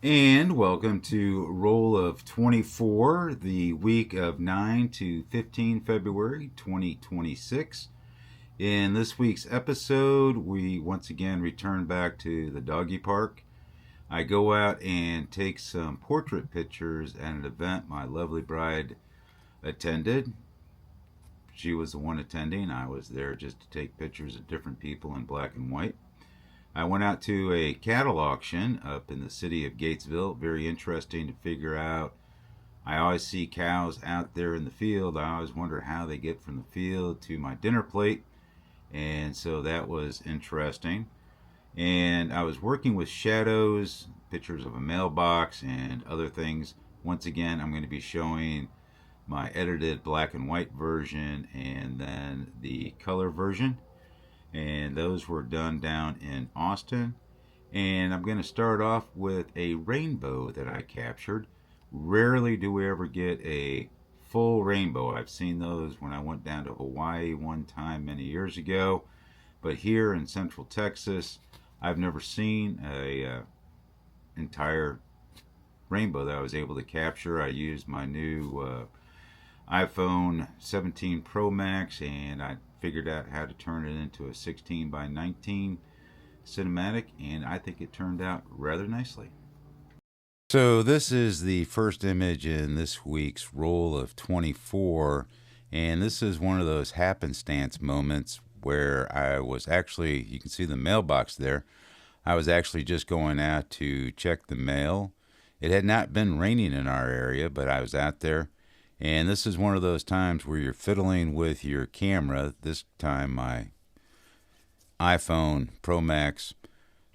And welcome to Roll of 24, the week of 9 to 15 February 2026. In this week's episode, we once again return back to the doggy park. I go out and take some portrait pictures at an event my lovely bride attended. She was the one attending. I was there just to take pictures of different people in black and white. I went out to a cattle auction up in the city of Gatesville. Very interesting to figure out. I always see cows out there in the field. I always wonder how they get from the field to my dinner plate. And so that was interesting. And I was working with shadows, pictures of a mailbox, and other things. Once again, I'm going to be showing my edited black and white version and then the color version. And those were done down in Austin. And I'm going to start off with a rainbow that I captured. Rarely do we ever get a full rainbow. I've seen those when I went down to Hawaii one time many years ago. But here in Central Texas, I've never seen a entire rainbow that I was able to capture. I used my new iPhone 17 Pro Max, and I figured out how to turn it into a 16 by 19 cinematic, and I think it turned out rather nicely. So this is the first image in this week's Roll of 24, and this is one of those happenstance moments where I was actually, you can see the mailbox there, I was actually just going out to check the mail. It had not been raining in our area, but I was out there. And this is one of those times where you're fiddling with your camera, this time my iPhone Pro Max,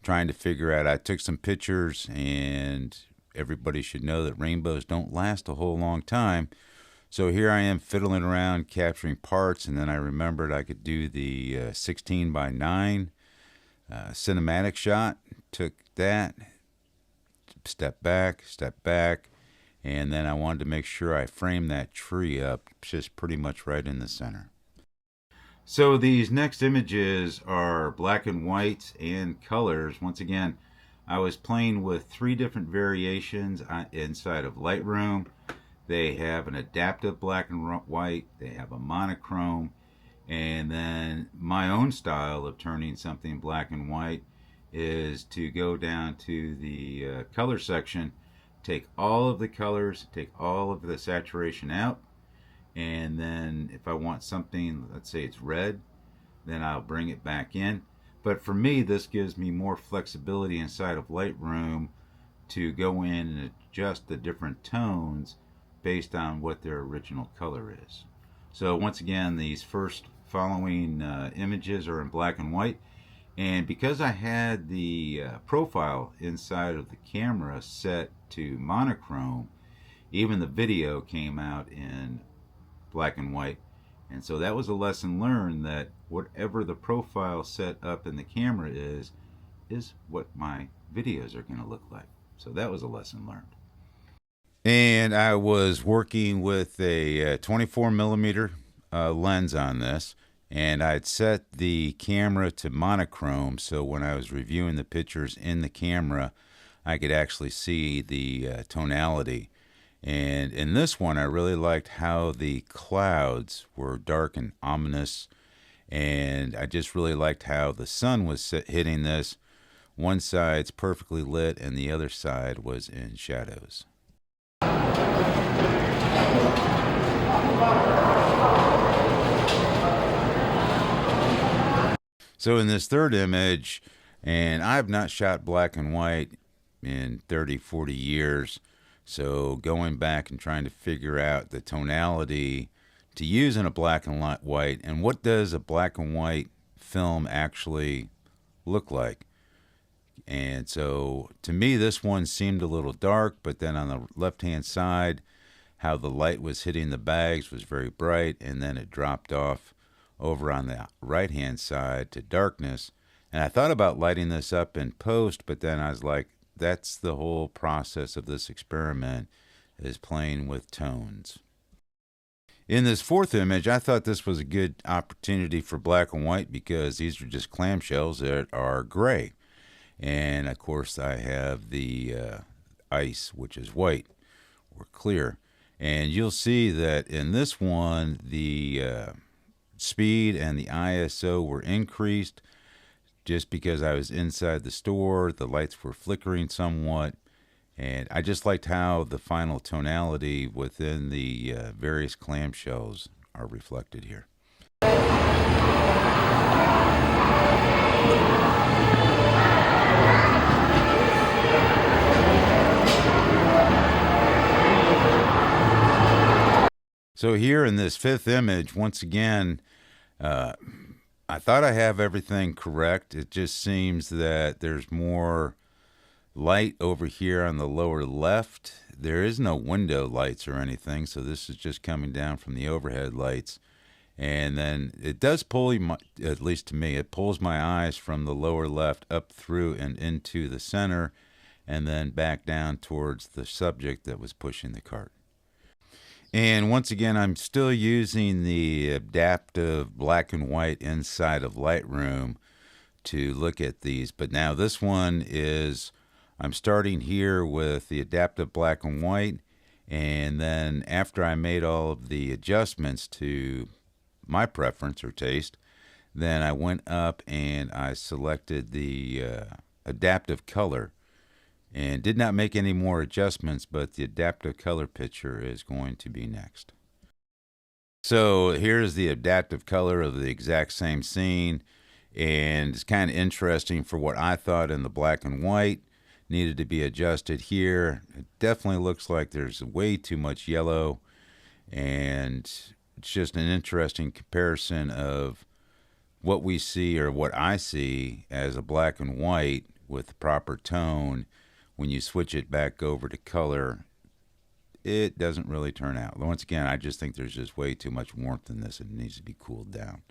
trying to figure out, I took some pictures, and everybody should know that rainbows don't last a whole long time. So here I am fiddling around, capturing parts, and then I remembered I could do the 16 by 9 cinematic shot. Took that, step back, and then I wanted to make sure I framed that tree up just pretty much right in the center. So these next images are black and white and colors. Once again, I was playing with 3 different variations inside of Lightroom. They have an adaptive black and white, they have a monochrome, and then my own style of turning something black and white is to go down to the color section, take all of the colors, take all of the saturation out, and then if I want something, let's say it's red, then I'll bring it back in. But for me, this gives me more flexibility inside of Lightroom to go in and adjust the different tones based on what their original color is. So once again, these first following images are in black and white. And because I had the profile inside of the camera set to monochrome, even the video came out in black and white. And so that was a lesson learned, that whatever the profile set up in the camera is what my videos are going to look like. So that was a lesson learned. And I was working with a 24 millimeter lens on this. And I'd set the camera to monochrome, so when I was reviewing the pictures in the camera, I could actually see the tonality. And in this one, I really liked how the clouds were dark and ominous, and I just really liked how the sun was hitting this. One side's perfectly lit, and the other side was in shadows. So in this third image, and I've not shot black and white in 30, 40 years, so going back and trying to figure out the tonality to use in a black and white, and what does a black and white film actually look like. And so to me, this one seemed a little dark, but then on the left-hand side, how the light was hitting the bags was very bright, and then it dropped off over on the right-hand side to darkness. And I thought about lighting this up in post, but then I was like, that's the whole process of this experiment, is playing with tones. In this fourth image, I thought this was a good opportunity for black and white because these are just clamshells that are gray. And of course I have the ice, which is white or clear. And you'll see that in this one, the speed and the ISO were increased just because I was inside the store. The lights were flickering somewhat. And I just liked how the final tonality within the various clamshells are reflected here. So here in this fifth image, once again, I thought I have everything correct. It just seems that there's more light over here on the lower left. There is no window lights or anything, so this is just coming down from the overhead lights. And then it does pull, at least to me, it pulls my eyes from the lower left up through and into the center, and then back down towards the subject that was pushing the cart. And once again, I'm still using the adaptive black and white inside of Lightroom to look at these. But now this one is, I'm starting here with the adaptive black and white. And then after I made all of the adjustments to my preference or taste, then I went up and I selected the adaptive color. And did not make any more adjustments, but the adaptive color picture is going to be next. So here's the adaptive color of the exact same scene. And it's kind of interesting for what I thought in the black and white needed to be adjusted here. It definitely looks like there's way too much yellow. And it's just an interesting comparison of what we see or what I see as a black and white with the proper tone. When you switch it back over to color, it doesn't really turn out. Once again, I just think there's just way too much warmth in this and it needs to be cooled down.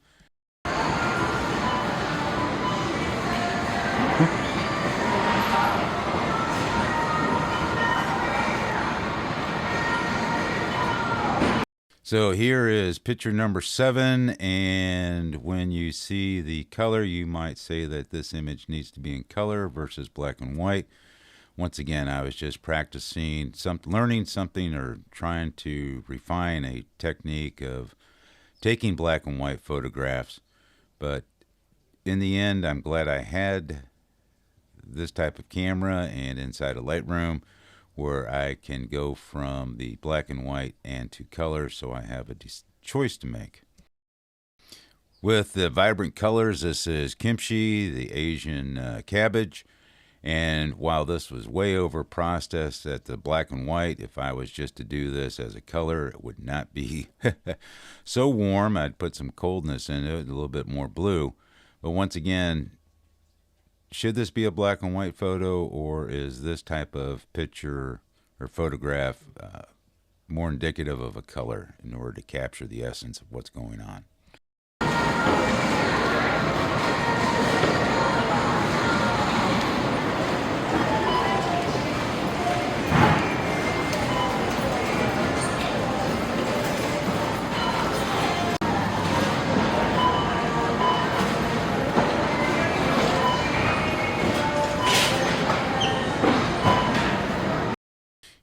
So here is picture number 7, and when you see the color, you might say that this image needs to be in color versus black and white. Once again, I was just practicing, learning something or trying to refine a technique of taking black and white photographs. But in the end, I'm glad I had this type of camera and inside a Lightroom where I can go from the black and white and to color, so I have a choice to make. With the vibrant colors, this is kimchi, the Asian cabbage. And while this was way over processed at the black and white, if I was just to do this as a color, it would not be so warm. I'd put some coldness in it, a little bit more blue. But once again, should this be a black and white photo, or is this type of picture or photograph more indicative of a color in order to capture the essence of what's going on?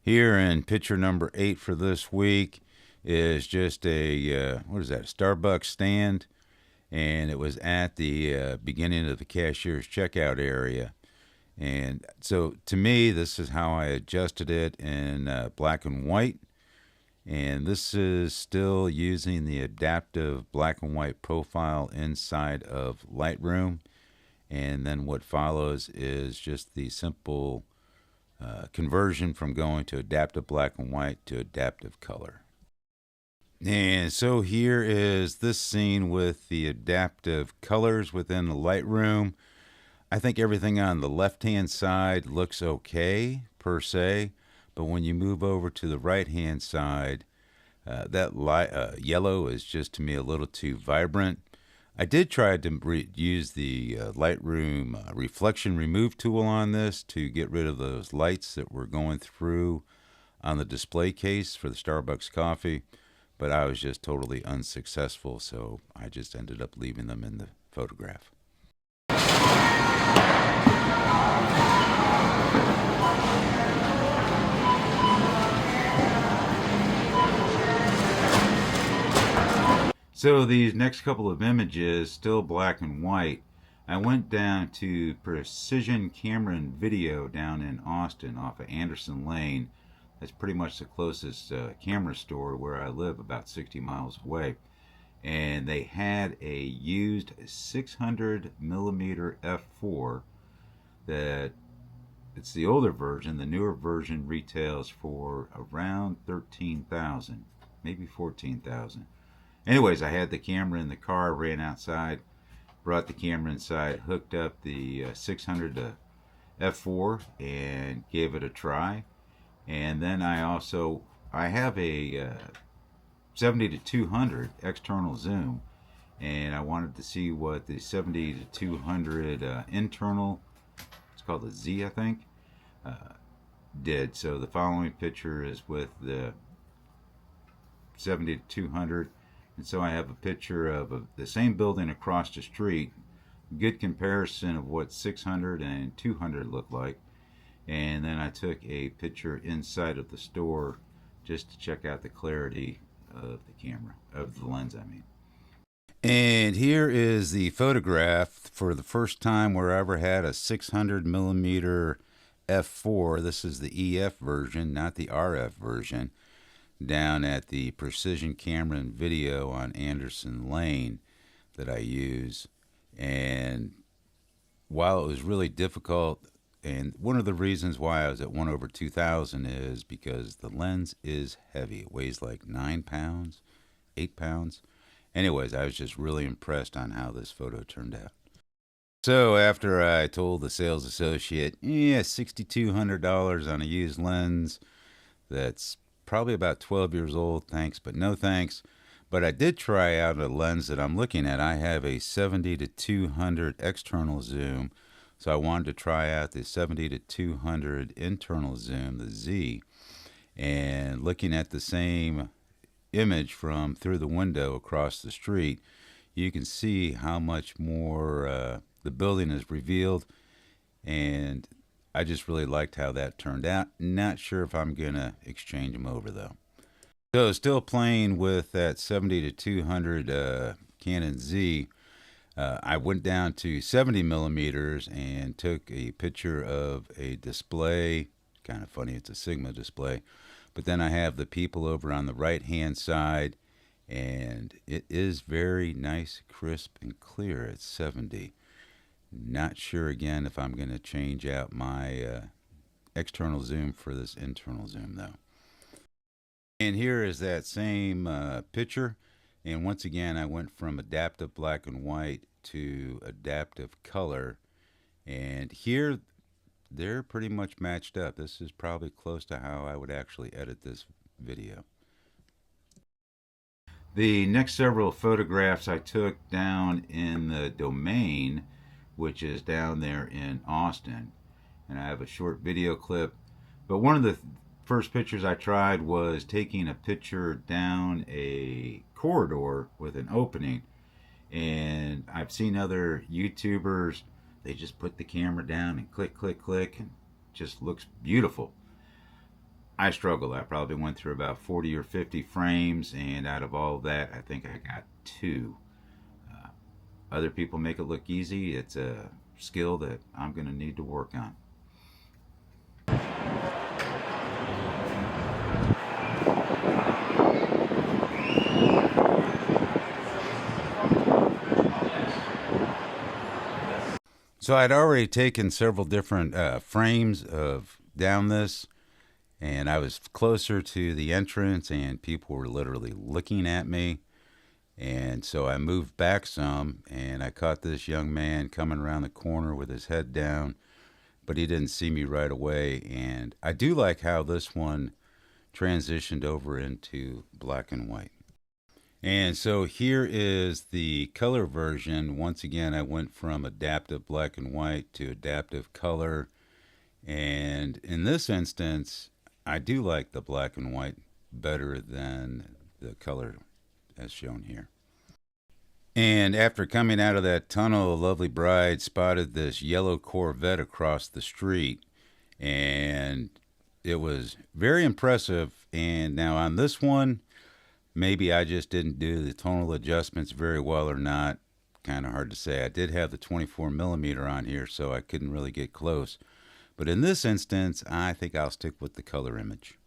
Here in picture number 8 for this week is just a, what is that, Starbucks stand. And it was at the beginning of the cashier's checkout area. And so to me, this is how I adjusted it in black and white. And this is still using the adaptive black and white profile inside of Lightroom. And then what follows is just the simple conversion from going to adaptive black and white to adaptive color. And so here is this scene with the adaptive colors within the Lightroom. I think everything on the left-hand side looks okay, per se. But when you move over to the right-hand side, that yellow is just, to me, a little too vibrant. I did try to use the Lightroom reflection remove tool on this to get rid of those lights that were going through on the display case for the Starbucks coffee, but I was just totally unsuccessful, so I just ended up leaving them in the photograph. So these next couple of images, still black and white, I went down to Precision Camera and Video down in Austin off of Anderson Lane. That's pretty much the closest camera store where I live, about 60 miles away. And they had a used 600 millimeter f4 that it's the older version. The newer version retails for around 13,000, maybe 14,000. Anyways, I had the camera in the car, ran outside, brought the camera inside, hooked up the 600 to f4 and gave it a try. And then I have a 70 to 200 external zoom, and I wanted to see what the 70 to 200 internal, it's called the Z, I think, did. So the following picture is with the 70 to 200, and so I have a picture of the same building across the street, good comparison of what 600 and 200 look like. And then I took a picture inside of the store just to check out the clarity of the camera, of the lens, I mean. And here is the photograph for the first time where I ever had a 600 millimeter f4. This is the EF version, not the RF version, down at the Precision Camera and Video on Anderson Lane that I use. And while it was really difficult, and one of the reasons why I was at 1/2000 is because the lens is heavy. It weighs like 9 pounds, 8 pounds. Anyways, I was just really impressed on how this photo turned out. So after I told the sales associate, yeah, $6,200 on a used lens, that's probably about 12 years old, thanks, but no thanks. But I did try out a lens that I'm looking at. I have a 70 to 200 external zoom. So I wanted to try out the 70 to 200 internal zoom, the Z, and looking at the same image from through the window across the street, you can see how much more the building is revealed, and I just really liked how that turned out. Not sure if I'm going to exchange them over, though. So still playing with that 70 to 200 Canon Z. I went down to 70 millimeters and took a picture of a display. Kind of funny, it's a Sigma display. But then I have the people over on the right-hand side, and it is very nice, crisp, and clear at 70. Not sure, again, if I'm going to change out my external zoom for this internal zoom, though. And here is that same picture. And once again, I went from adaptive black and white to adaptive color. And here, they're pretty much matched up. This is probably close to how I would actually edit this video. The next several photographs I took down in the Domain, which is down there in Austin. And I have a short video clip. But one of the first pictures I tried was taking a picture down a corridor with an opening, and I've seen other YouTubers, they just put the camera down and click click click and just looks beautiful. I struggled. I probably went through about 40 or 50 frames, and out of all of that I think I got 2. Other people make it look easy. It's a skill that I'm going to need to work on. So I'd already taken several different frames of down this, and I was closer to the entrance, and people were literally looking at me. And so I moved back some, and I caught this young man coming around the corner with his head down, but he didn't see me right away. And I do like how this one transitioned over into black and white. And so here is the color version. Once again, I went from adaptive black and white to adaptive color. And in this instance, I do like the black and white better than the color as shown here. And after coming out of that tunnel, a lovely bride spotted this yellow Corvette across the street. And it was very impressive. And now on this one, Maybe I just didn't do the tonal adjustments very well or not. Kind of hard to say. I did have the 24 millimeter on here, so I couldn't really get close. But in this instance, I think I'll stick with the color image.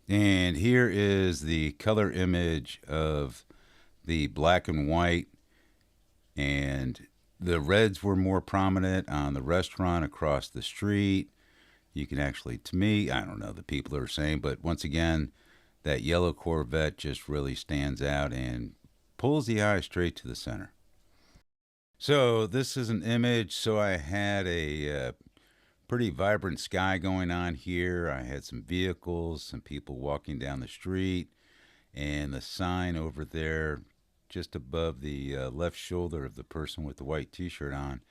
And here is the color image of the black and white. And the reds were more prominent on the restaurant across the street. You can actually, to me, I don't know, the people are saying, but once again, that yellow Corvette just really stands out and pulls the eye straight to the center. So this is an image. So I had a pretty vibrant sky going on here. I had some vehicles, some people walking down the street, and the sign over there just above the left shoulder of the person with the white t-shirt on.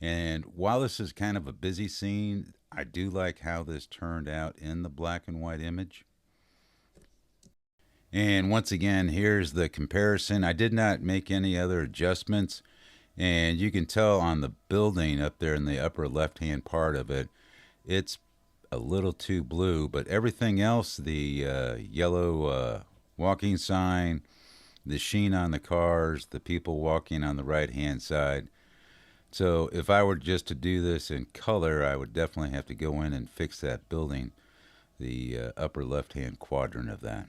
And while this is kind of a busy scene, I do like how this turned out in the black and white image. And once again, here's the comparison. I did not make any other adjustments. And you can tell on the building up there in the upper left-hand part of it, it's a little too blue. But everything else, the yellow walking sign, the sheen on the cars, the people walking on the right-hand side. So if I were just to do this in color, I would definitely have to go in and fix that building, the upper left-hand quadrant of that.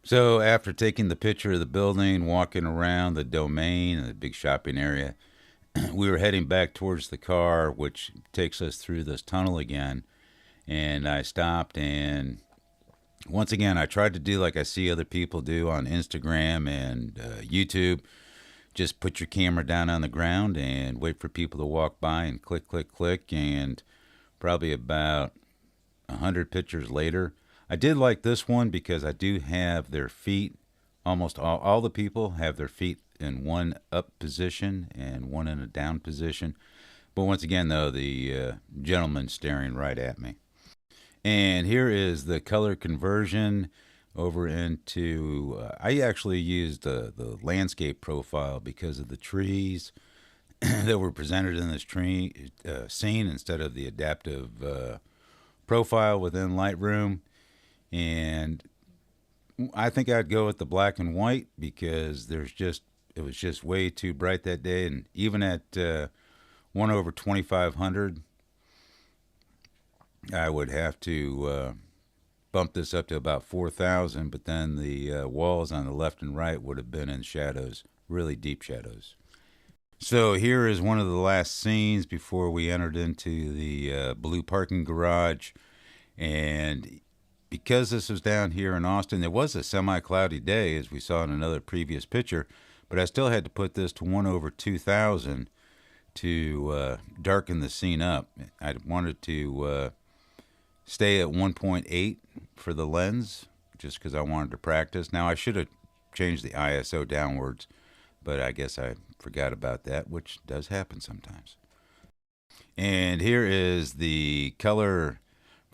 So after taking the picture of the building, walking around the domain, the big shopping area, we were heading back towards the car, which takes us through this tunnel again. And I stopped, and once again, I tried to do like I see other people do on Instagram and YouTube. Just put your camera down on the ground and wait for people to walk by and click, click, click. And probably about 100 pictures later, I did like this one because I do have their feet. Almost all the people have their feet in one up position and one in a down position. But once again, though, the gentleman staring right at me. And here is the color conversion over into, I actually used the landscape profile because of the trees that were presented in this tree scene instead of the adaptive profile within Lightroom. And I think I'd go with the black and white because it was just way too bright that day. And even at 1/2500, I would have to bump this up to about 4000, but then the walls on the left and right would have been in shadows, really deep shadows. So here is one of the last scenes before we entered into the blue parking garage. And because this was down here in Austin, it was a semi-cloudy day, as we saw in another previous picture, but I still had to put this to 1/2000 to darken the scene up. I wanted to stay at 1.8 for the lens, just because I wanted to practice. Now, I should have changed the ISO downwards, but I guess I forgot about that, which does happen sometimes. And here is the color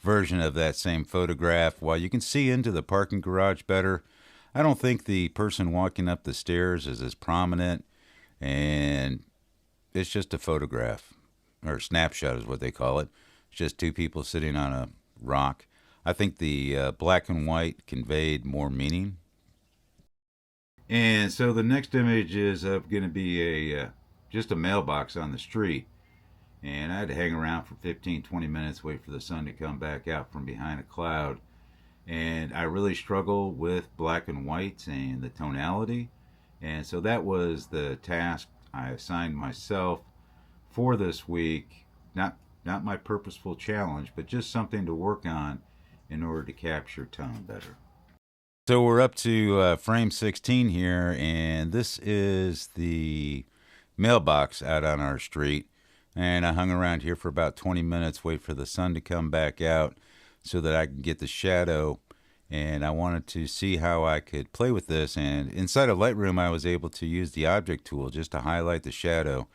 version of that same photograph. While you can see into the parking garage better, I don't think the person walking up the stairs is as prominent, and it's just a photograph, or snapshot is what they call it. It's just two people sitting on a rock. I think the black and white conveyed more meaning. And so the next image is going to be a just a mailbox on the street. And I had to hang around for 15-20 minutes, wait for the sun to come back out from behind a cloud. And I really struggle with black and whites and the tonality. And so that was the task I assigned myself for this week. Not my purposeful challenge, but just something to work on in order to capture tone better. So we're up to frame 16 here, and this is the mailbox out on our street. And I hung around here for about 20 minutes, wait for the sun to come back out so that I can get the shadow. And I wanted to see how I could play with this. And inside of Lightroom, I was able to use the object tool just to highlight the shadow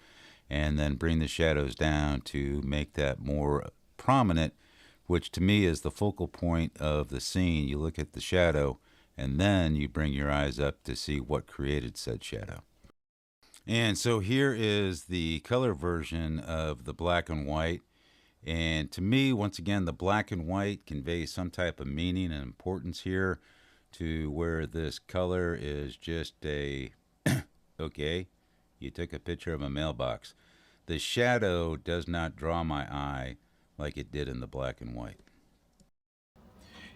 and then bring the shadows down to make that more prominent, which to me is the focal point of the scene. You look at the shadow, and then you bring your eyes up to see what created said shadow. And so here is the color version of the black and white. And to me, once again, the black and white conveys some type of meaning and importance here. to where this color is just a okay, you took a picture of a mailbox. The shadow does not draw my eye like it did in the black and white.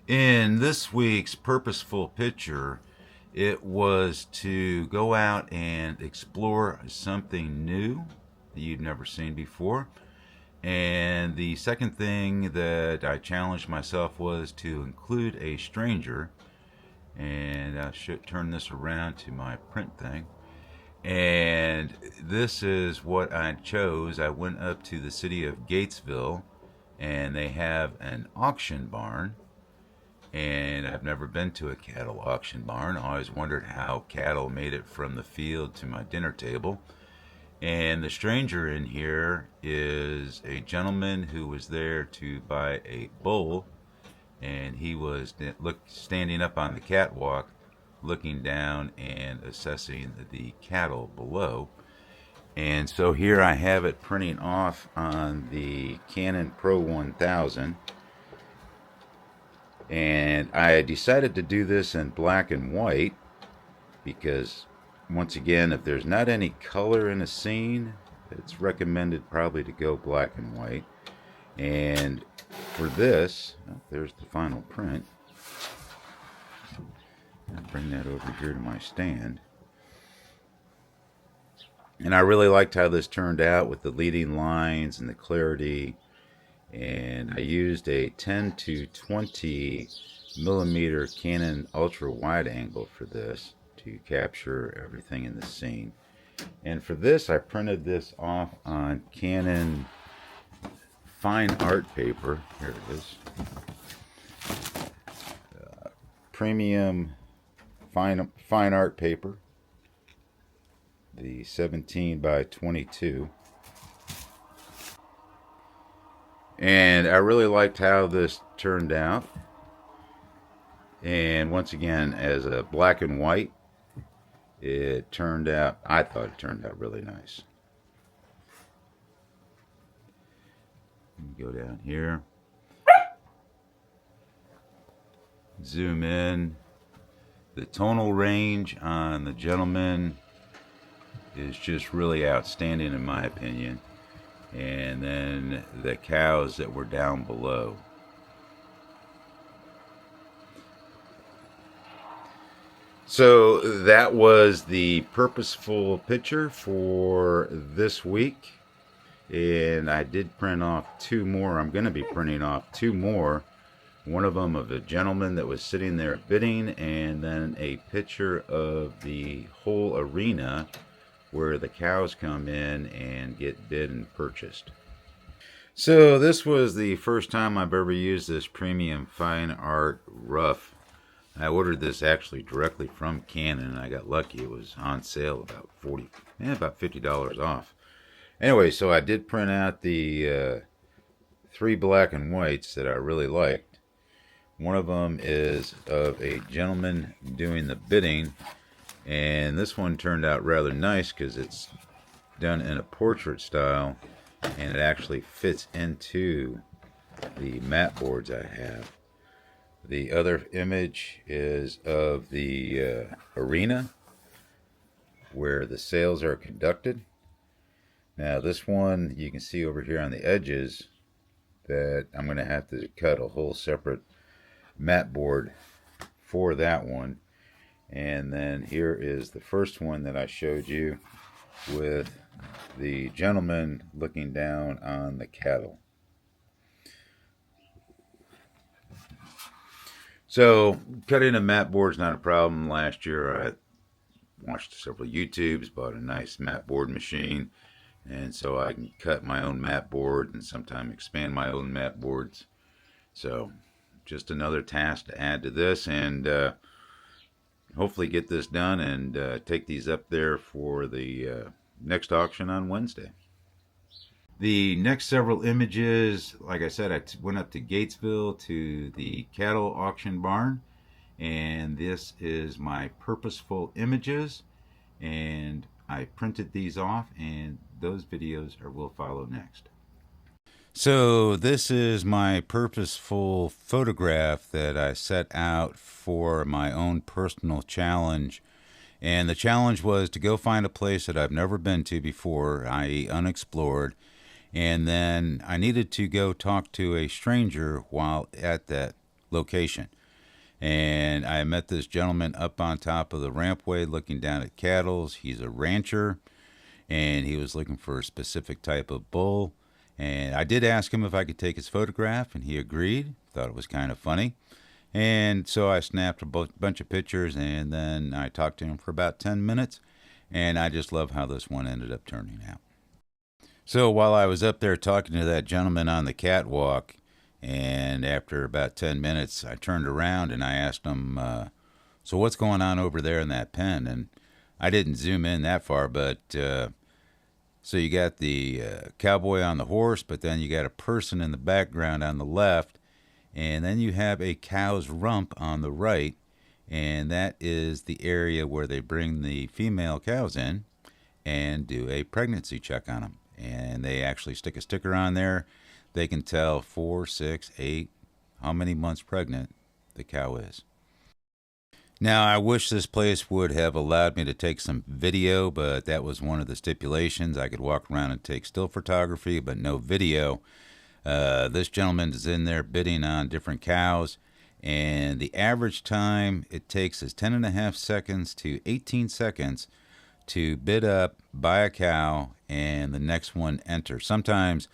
In this week's purposeful picture, it was to go out and explore something new that you've never seen before. And the second thing that I challenged myself was to include a stranger. And I should turn this around to my print thing. And this is what I chose. I went up to the city of Gatesville, and they have an auction barn. And I've never been to a cattle auction barn. I always wondered how cattle made it from the field to my dinner table. And the stranger in here is a gentleman who was there to buy a bull, and he was standing up on the catwalk looking down and assessing the cattle below. And so here I have it printing off on the Canon Pro 1000, and I decided to do this in black and white because, once again, if there's not any color in a scene, it's recommended probably to go black and white. And for this, there's the final print. I'll bring that over here to my stand. And I really liked how this turned out with the leading lines and the clarity. And I used a 10 to 20 millimeter Canon ultra wide angle for this to capture everything in the scene. And for this, I printed this off on Canon fine art paper. Here it is. Premium fine art paper. The 17 by 22. And I really liked how this turned out. And once again, as a black and white, it turned out, I thought it turned out really nice. Go down here. Zoom in. The tonal range on the gentleman is just really outstanding in my opinion. And then the cows that were down below. So that was the purposeful picture for this week. And I did print off two more. I'm going to be printing off two more. One of them of a gentleman that was sitting there bidding, and then a picture of the whole arena where the cows come in and get bid and purchased. So this was the first time I've ever used this premium fine art rough. I ordered this actually directly from Canon, and I got lucky. It was on sale about about $50 off. Anyway, so I did print out the three black and whites that I really liked. One of them is of a gentleman doing the bidding, and this one turned out rather nice because it's done in a portrait style, and it actually fits into the mat boards I have. The other image is of the arena where the sales are conducted. Now this one, you can see over here on the edges that I'm going to have to cut a whole separate mat board for that one. And then here is the first one that I showed you with the gentleman looking down on the cattle. So cutting a mat board is not a problem. Last year I watched several YouTubes, bought a nice mat board machine, and so I can cut my own mat board and sometimes expand my own mat boards. So just another task to add to this, and hopefully get this done and take these up there for the next auction on Wednesday. The next several images, like I said, I went up to Gatesville to the cattle auction barn, and this is my purposeful images, and I printed these off, and those videos will follow next. So this is my purposeful photograph that I set out for my own personal challenge. And the challenge was to go find a place that I've never been to before, i.e., unexplored. And then I needed to go talk to a stranger while at that location. And I met this gentleman up on top of the rampway looking down at cattle. He's a rancher, and he was looking for a specific type of bull. And I did ask him if I could take his photograph, and he agreed. Thought it was kind of funny. And so I snapped a bunch of pictures, and then I talked to him for about 10 minutes. And I just love how this one ended up turning out. So while I was up there talking to that gentleman on the catwalk, and after about 10 minutes, I turned around and I asked him, so what's going on over there in that pen? And I didn't zoom in that far, but so you got the cowboy on the horse, but then you got a person in the background on the left, and then you have a cow's rump on the right, and that is the area where they bring the female cows in and do a pregnancy check on them. And they actually stick a sticker on there. They can tell 4, 6, 8, how many months pregnant the cow is. Now, I wish this place would have allowed me to take some video, but that was one of the stipulations. I could walk around and take still photography, but no video. This gentleman is in there bidding on different cows, and the average time it takes is 10.5 seconds to 18 seconds to bid up, buy a cow, and the next one enter. Sometimes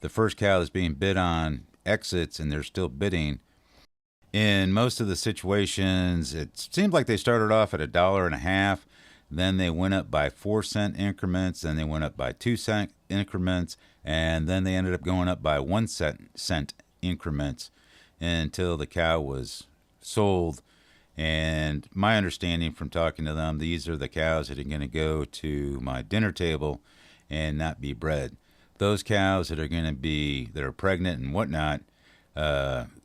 the first cow that's being bid on exits and they're still bidding. In most of the situations, it seems like they started off at $1.50, then they went up by 4-cent increments, then they went up by 2-cent increments, and then they ended up going up by 1-cent increments until the cow was sold. And my understanding from talking to them, these are the cows that are going to go to my dinner table and not be bred. Those cows that are going to be, that are pregnant and whatnot,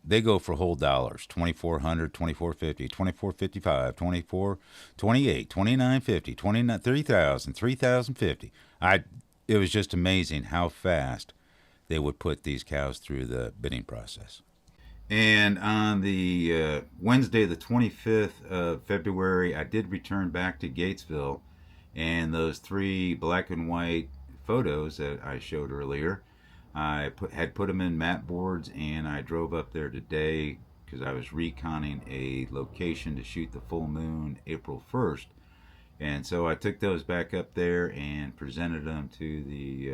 they go for whole dollars. $2,400, $2,450, $2,455, $2,428, $2,950, $3,000, $3,050. It was just amazing how fast they would put these cows through the bidding process. And on the Wednesday, the 25th of February, I did return back to Gatesville, and those 3 black and white photos that I showed earlier, I had put them in mat boards, and I drove up there today because I was reconning a location to shoot the full moon April 1st. And so I took those back up there and presented them to the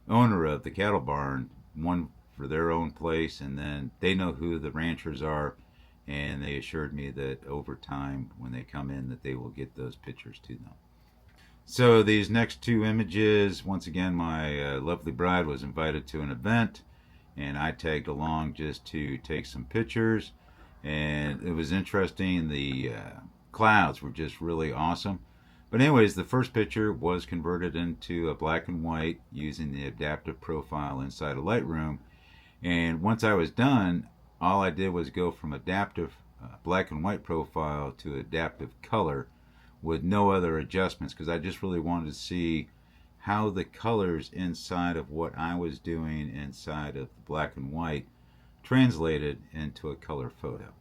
owner of the cattle barn, one for their own place, and then they know who the ranchers are, and they assured me that over time when they come in that they will get those pictures to them. So these next 2 images, once again, my lovely bride was invited to an event, and I tagged along just to take some pictures, and it was interesting. The clouds were just really awesome. But anyways, the first picture was converted into a black and white using the adaptive profile inside of Lightroom. And once I was done, all I did was go from adaptive black and white profile to adaptive color with no other adjustments, because I just really wanted to see how the colors inside of what I was doing inside of the black and white translated into a color photo.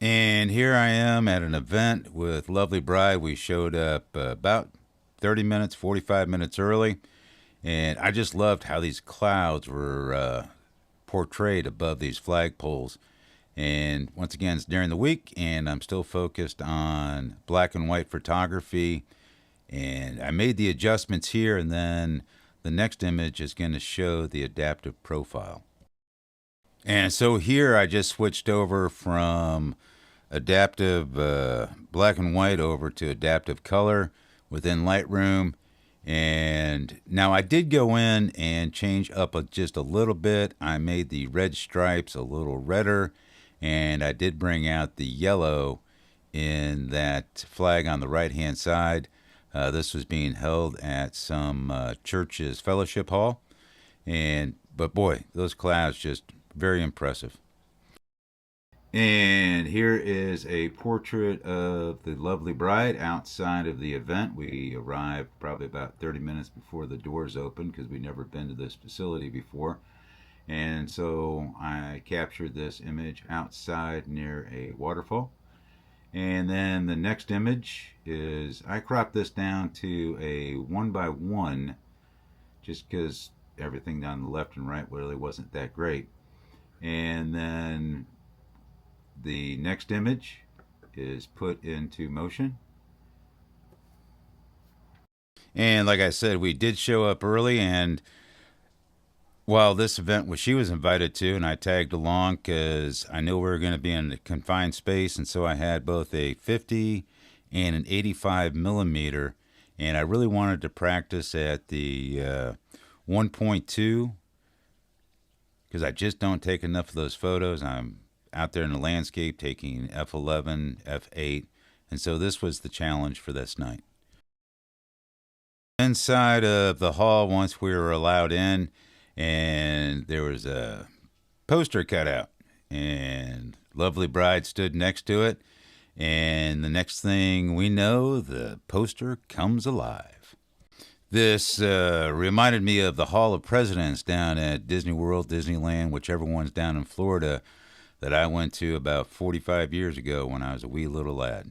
And here I am at an event with lovely bride. We showed up about 30 minutes, 45 minutes early. And I just loved how these clouds were portrayed above these flagpoles. And once again, it's during the week, and I'm still focused on black and white photography. And I made the adjustments here, and then the next image is going to show the adaptive profile. And so here I just switched over from adaptive black and white over to adaptive color within Lightroom. And now I did go in and change up just a little bit. I made the red stripes a little redder, and I did bring out the yellow in that flag on the right hand side. This was being held at some church's fellowship hall, but boy, those clouds just very impressive. And here is a portrait of the lovely bride outside of the event. We arrived probably about 30 minutes before the doors opened because we'd never been to this facility before. And so I captured this image outside near a waterfall. And then the next image is I cropped this down to a 1 by 1 just because everything down the left and right really wasn't that great. And then the next image is put into motion. And like I said, we did show up early, and while this event was she was invited to, and I tagged along because I knew we were going to be in a confined space, and so I had both a 50 and an 85 millimeter, and I really wanted to practice at the 1.2 because I just don't take enough of those photos. I'm out there in the landscape taking f11, f8, and so this was the challenge for this night. Inside of the hall, once we were allowed in, and there was a poster cut out, and lovely bride stood next to it, and the next thing we know, the poster comes alive. This reminded me of the Hall of Presidents down at Disney World, Disneyland, whichever one's down in Florida, that I went to about 45 years ago when I was a wee little lad.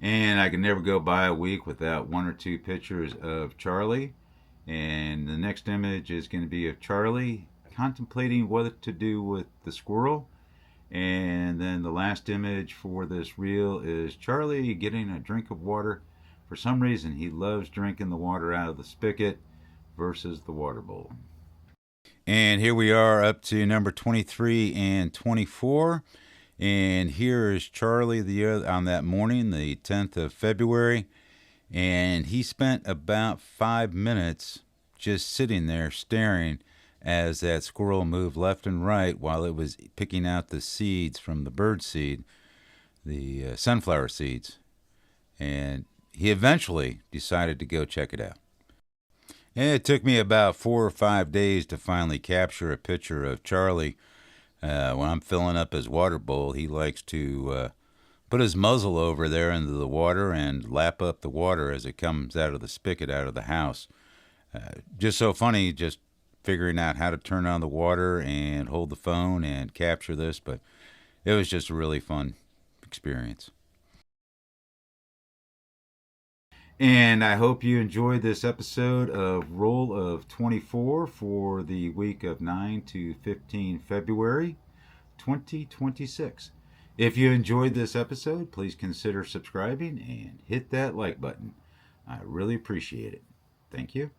And I can never go by a week without one or two pictures of Charlie. And the next image is going to be of Charlie contemplating what to do with the squirrel. And then the last image for this reel is Charlie getting a drink of water. For some reason, he loves drinking the water out of the spigot versus the water bowl. And here we are up to number 23 and 24. And here is Charlie on that morning, the 10th of February. And he spent about 5 minutes just sitting there staring as that squirrel moved left and right while it was picking out the seeds from the bird seed, the sunflower seeds. And he eventually decided to go check it out. And it took me about 4 or 5 days to finally capture a picture of Charlie. When I'm filling up his water bowl, he likes to put his muzzle over there into the water and lap up the water as it comes out of the spigot out of the house. Just so funny, just figuring out how to turn on the water and hold the phone and capture this, but it was just a really fun experience. And I hope you enjoyed this episode of Roll of 24 for the week of 9 to 15 February 2026. If you enjoyed this episode, please consider subscribing and hit that like button. I really appreciate it. Thank you.